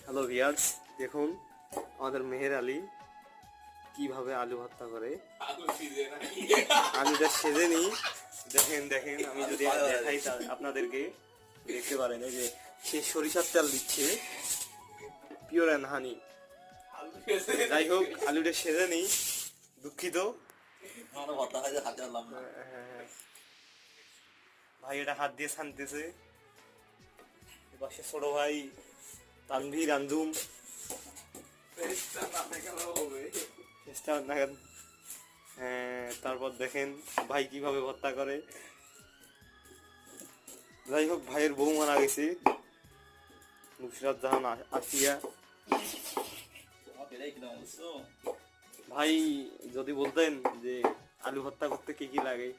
Hello viewers, দেখুন আমাদের মেহের আলী কিভাবে আলু ভর্তা করে। আলুটা সেজে নিই। দেখেন দেখেন, আমি যদি দেখাই আপনাদেরকে দেখতে পারেন, এই যে সে সরিষার তেল দিচ্ছে, পিওর অ্যান্ড হানি। যাই হোক, আলুটা সেজে নিই, দুঃখিত ভাই, এটা হাত দিয়ে ছানতেছে। পাশে ছোট ভাই তানভীর আঞ্জুম, তারপর দেখেন ভাই কিভাবে ভর্তা করে। যাই হোক, ভাইয়ের বউ মারা গেছে, নুসরাত জাহান আসিয়া। ভাই যদি বলতেন যে আলু ভর্তা করতে কি কি লাগে।